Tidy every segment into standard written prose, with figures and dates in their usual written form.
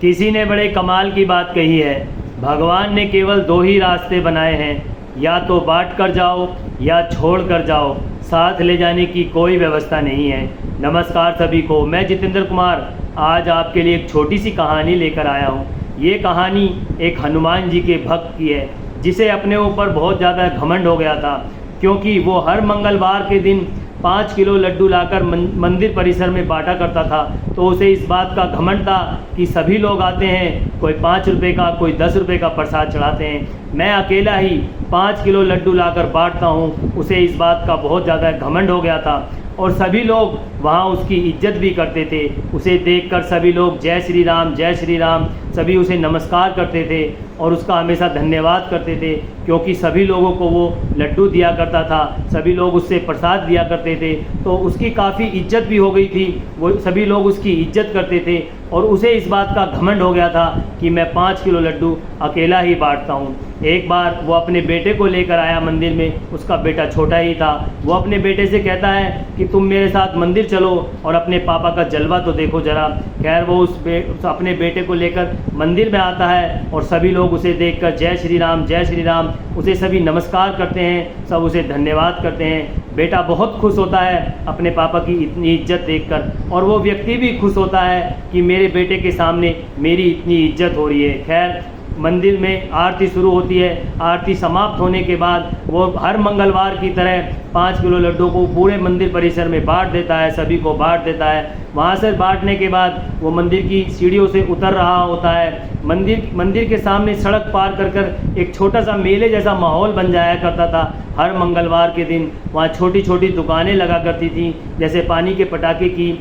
किसी ने बड़े कमाल की बात कही है, भगवान ने केवल दो ही रास्ते बनाए हैं, या तो बांट कर जाओ या छोड़ कर जाओ, साथ ले जाने की कोई व्यवस्था नहीं है। नमस्कार सभी को, मैं जितेंद्र कुमार आज आपके लिए एक छोटी सी कहानी लेकर आया हूँ। ये कहानी एक हनुमान जी के भक्त की है, जिसे अपने ऊपर बहुत ज़्यादा घमंड हो गया था, क्योंकि वो हर मंगलवार के दिन 5 किलो लड्डू लाकर मंदिर परिसर में बांटा करता था। तो उसे इस बात का घमंड था कि सभी लोग आते हैं, कोई 5 रुपये का, कोई 10 रुपये का प्रसाद चढ़ाते हैं, मैं अकेला ही 5 किलो लड्डू लाकर बांटता हूँ। उसे इस बात का बहुत ज़्यादा घमंड हो गया था और सभी लोग वहाँ उसकी इज्जत भी करते थे। उसे देखकर सभी लोग जय श्री राम सभी उसे नमस्कार करते थे और उसका हमेशा धन्यवाद करते थे, क्योंकि सभी लोगों को वो लड्डू दिया करता था, सभी लोग उससे प्रसाद दिया करते थे, तो उसकी काफ़ी इज्जत भी हो गई थी। वो सभी लोग उसकी इज्जत करते थे और उसे इस बात का घमंड हो गया था कि मैं 5 किलो लड्डू अकेला ही बांटता हूँ। एक बार वो अपने बेटे को लेकर आया मंदिर में, उसका बेटा छोटा ही था। वो अपने बेटे से कहता है कि तुम मेरे साथ मंदिर चलो और अपने पापा का जलवा तो देखो ज़रा। खैर वो उस अपने बेटे को लेकर मंदिर में आता है और सभी लोग उसे देखकर जय श्री राम उसे सभी नमस्कार करते हैं, सब उसे धन्यवाद करते हैं। बेटा बहुत खुश होता है अपने पापा की इतनी इज्जत देखकर, और वो व्यक्ति भी खुश होता है कि मेरे बेटे के सामने मेरी इतनी इज्जत हो रही है। खैर मंदिर में आरती शुरू होती है। आरती समाप्त होने के बाद वो हर मंगलवार की तरह 5 किलो लड्डू को पूरे मंदिर परिसर में बांट देता है, सभी को बांट देता है। वहाँ से बांटने के बाद वो मंदिर की सीढ़ियों से उतर रहा होता है। मंदिर के सामने सड़क पार कर एक छोटा सा मेले जैसा माहौल बन जाया करता था। हर मंगलवार के दिन वहाँ छोटी छोटी दुकानें लगा करती थी, जैसे पानी के पटाखे की,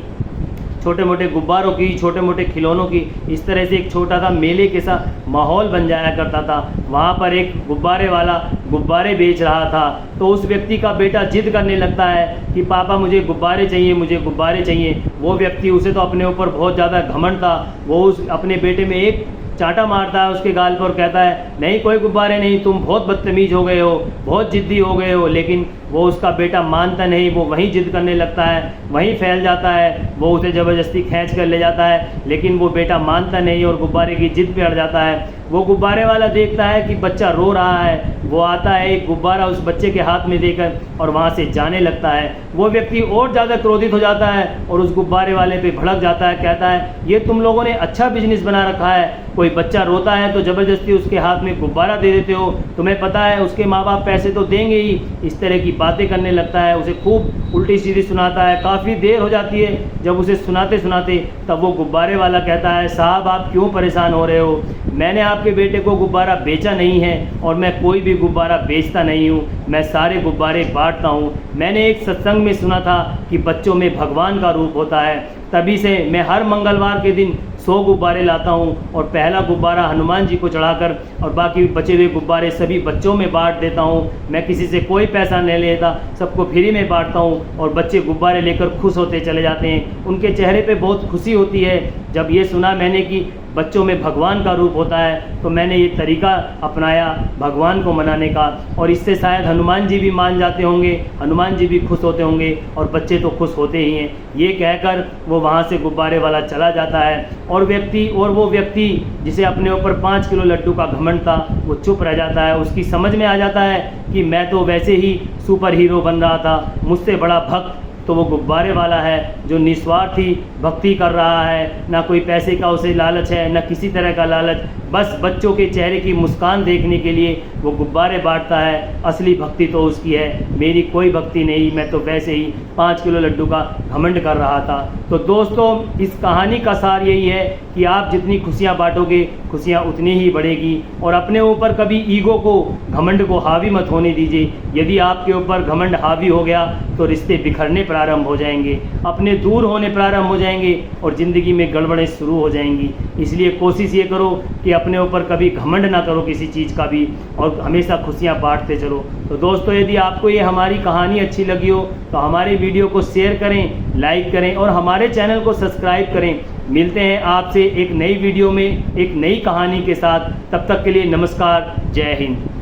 छोटे मोटे गुब्बारों की, छोटे मोटे खिलौनों की। इस तरह से एक छोटा सा मेले के सा माहौल बन जाया करता था। वहाँ पर एक गुब्बारे वाला गुब्बारे बेच रहा था, तो उस व्यक्ति का बेटा जिद करने लगता है कि पापा मुझे गुब्बारे चाहिए, मुझे गुब्बारे चाहिए। वो व्यक्ति, उसे तो अपने ऊपर बहुत ज़्यादा घमंड था, वो उस अपने बेटे में एक चांटा मारता है उसके गाल पर और कहता है नहीं कोई गुब्बारे नहीं, तुम बहुत बदतमीज़ हो गए हो, बहुत ज़िद्दी हो गए हो। लेकिन वो उसका बेटा मानता नहीं, वो वहीं जिद करने लगता है, वहीं फैल जाता है। वो उसे ज़बरदस्ती खींच कर ले जाता है, लेकिन वो बेटा मानता नहीं और गुब्बारे की जिद पे अड़ जाता है। वो गुब्बारे वाला देखता है कि बच्चा रो रहा है, वो आता है एक गुब्बारा उस बच्चे के हाथ में देकर और वहाँ से जाने लगता है। वो व्यक्ति और ज़्यादा क्रोधित हो जाता है और उस गुब्बारे वाले पे भड़क जाता है, कहता है ये तुम लोगों ने अच्छा बिजनेस बना रखा है, कोई बच्चा रोता है तो ज़बरदस्ती उसके हाथ में गुब्बारा दे देते हो, तुम्हें पता है उसके माँ बाप पैसे तो देंगे ही। इस तरह की बातें करने लगता है, उसे खूब उल्टी सीधी सुनाता है। काफ़ी देर हो जाती है जब उसे सुनाते सुनाते, तब वो गुब्बारे वाला कहता है साहब आप क्यों परेशान हो रहे हो, मैंने आपके बेटे को गुब्बारा बेचा नहीं है और मैं कोई भी गुब्बारा बेचता नहीं हूँ, मैं सारे गुब्बारे बांटता हूँ। मैंने एक सत्संग में सुना था कि बच्चों में भगवान का रूप होता है, तभी से मैं हर मंगलवार के दिन 100 गुब्बारे लाता हूँ और पहला गुब्बारा हनुमान जी को चढ़ाकर और बाकी बचे हुए गुब्बारे सभी बच्चों में बांट देता हूँ। मैं किसी से कोई पैसा नहीं लेता, सबको फ्री में बांटता हूँ और बच्चे गुब्बारे लेकर खुश होते चले जाते हैं। उनके चेहरे पे बहुत खुशी होती है। जब ये सुना मैंने कि बच्चों में भगवान का रूप होता है, तो मैंने ये तरीका अपनाया भगवान को मनाने का, और इससे शायद हनुमान जी भी मान जाते होंगे, हनुमान जी भी खुश होते होंगे और बच्चे तो खुश होते ही हैं। ये कहकर वो वहाँ से गुब्बारे वाला चला जाता है और वो व्यक्ति जिसे अपने ऊपर 5 किलो लड्डू का घमंड था, वो चुप रह जाता है। उसकी समझ में आ जाता है कि मैं तो वैसे ही सुपर हीरो बन रहा था, मुझसे बड़ा भक्त तो वो गुब्बारे वाला है जो निस्वार्थी भक्ति कर रहा है, ना कोई पैसे का उसे लालच है, ना किसी तरह का लालच, बस बच्चों के चेहरे की मुस्कान देखने के लिए वो गुब्बारे बांटता है। असली भक्ति तो उसकी है, मेरी कोई भक्ति नहीं, मैं तो वैसे ही 5 किलो लड्डू का घमंड कर रहा था। तो दोस्तों इस कहानी का सार यही है कि आप जितनी खुशियाँ बांटोगे खुशियाँ उतनी ही बढ़ेगी, और अपने ऊपर कभी ईगो को, घमंड को हावी मत होने दीजिए। यदि आपके ऊपर घमंड हावी हो गया तो रिश्ते बिखरने प्रारंभ हो जाएंगे, अपने दूर होने प्रारंभ हो जाएंगे और ज़िंदगी में गड़बड़ें शुरू हो जाएंगी। इसलिए कोशिश ये करो कि अपने ऊपर कभी घमंड ना करो किसी चीज़ का भी, और हमेशा खुशियाँ बांटते चलो। तो दोस्तों यदि आपको ये हमारी कहानी अच्छी लगी हो तो हमारे वीडियो को शेयर करें, लाइक करें और हमारे चैनल को सब्सक्राइब करें। मिलते हैं आपसे एक नई वीडियो में एक नई कहानी के साथ, तब तक के लिए नमस्कार, जय हिंद।